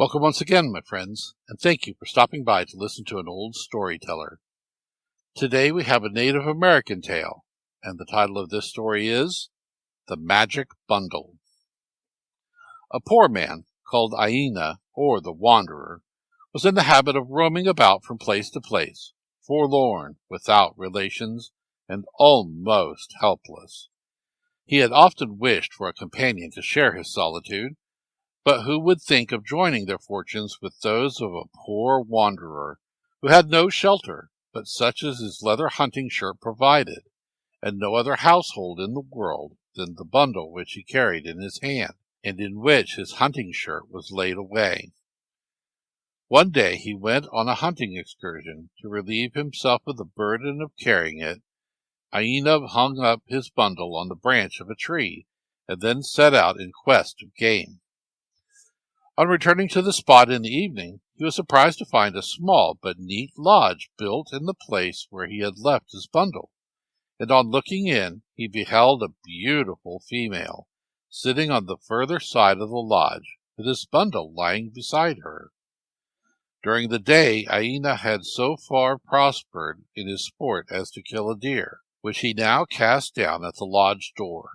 Welcome once again, my friends, and thank you for stopping by to listen to an old storyteller. Today we have a Native American tale, and the title of this story is The Magic Bundle. A poor man, called Aina, or the Wanderer, was in the habit of roaming about from place to place, forlorn, without relations, and almost helpless. He had often wished for a companion to share his solitude, but who would think of joining their fortunes with those of a poor wanderer who had no shelter but such as his leather hunting shirt provided, and no other household in the world than the bundle which he carried in his hand, and in which his hunting shirt was laid away. One day he went on a hunting excursion. To relieve himself of the burden of carrying it, Aina hung up his bundle on the branch of a tree, and then set out in quest of game. On returning to the spot in the evening, he was surprised to find a small but neat lodge built in the place where he had left his bundle, and on looking in, he beheld a beautiful female, sitting on the further side of the lodge, with his bundle lying beside her. During the day, Aina had so far prospered in his sport as to kill a deer, which he now cast down at the lodge door.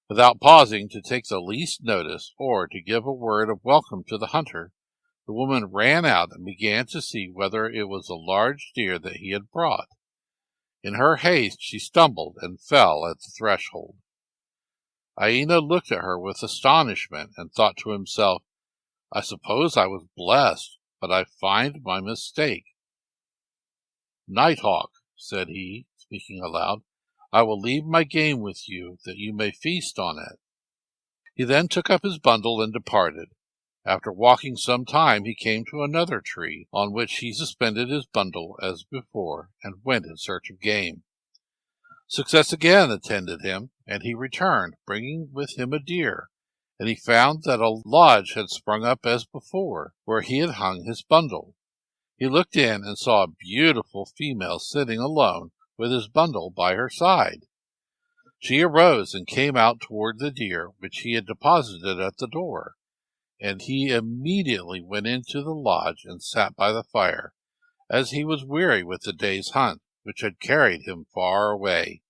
Without pausing to take the least notice or to give a word of welcome to the hunter, the woman ran out and began to see whether it was a large deer that he had brought. In her haste she stumbled and fell at the threshold. Aina looked at her with astonishment and thought to himself, "I suppose I was blessed, but I find my mistake." "Nighthawk," said he, speaking aloud, "I will leave my game with you, that you may feast on it." He then took up his bundle and departed. After walking some time, he came to another tree, on which he suspended his bundle as before, and went in search of game. Success again attended him, and he returned, bringing with him a deer, and he found that a lodge had sprung up as before, where he had hung his bundle. He looked in and saw a beautiful female sitting alone, with his bundle by her side. She arose and came out toward the deer which he had deposited at the door, and he immediately went into the lodge and sat by the fire, as he was weary with the day's hunt, which had carried him far away.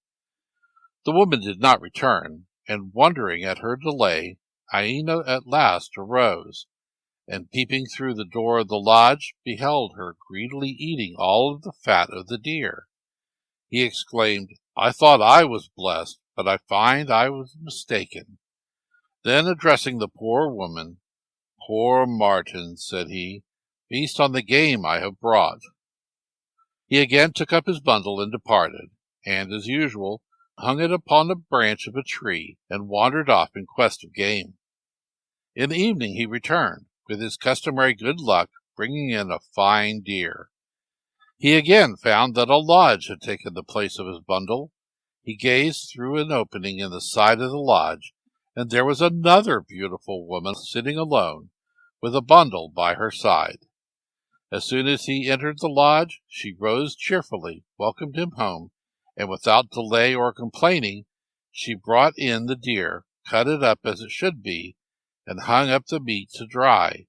The woman did not return, and wondering at her delay, Aina at last arose, and peeping through the door of the lodge, beheld her greedily eating all of the fat of the deer. He exclaimed, "I thought I was blessed, but I find I was mistaken." Then addressing the poor woman, "Poor Martin," said he, "feast on the game I have brought." He again took up his bundle and departed, and, as usual, hung it upon a branch of a tree, and wandered off in quest of game. In the evening he returned, with his customary good luck, bringing in a fine deer. He again found that a lodge had taken the place of his bundle. He gazed through an opening in the side of the lodge, and there was another beautiful woman sitting alone, with a bundle by her side. As soon as he entered the lodge, she rose cheerfully, welcomed him home, and without delay or complaining, she brought in the deer, cut it up as it should be, and hung up the meat to dry.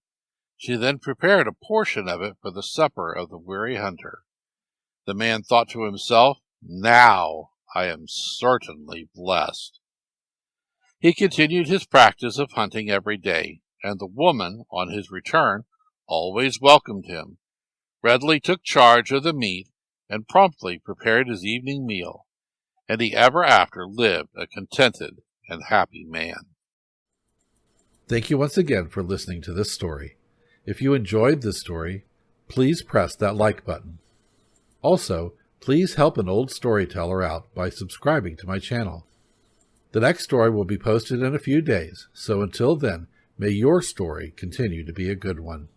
She then prepared a portion of it for the supper of the weary hunter. The man thought to himself, "Now I am certainly blessed." He continued his practice of hunting every day, and the woman, on his return, always welcomed him, readily took charge of the meat, and promptly prepared his evening meal, and he ever after lived a contented and happy man. Thank you once again for listening to this story. If you enjoyed this story, please press that like button. Also, please help an old storyteller out by subscribing to my channel. The next story will be posted in a few days, so until then, may your story continue to be a good one.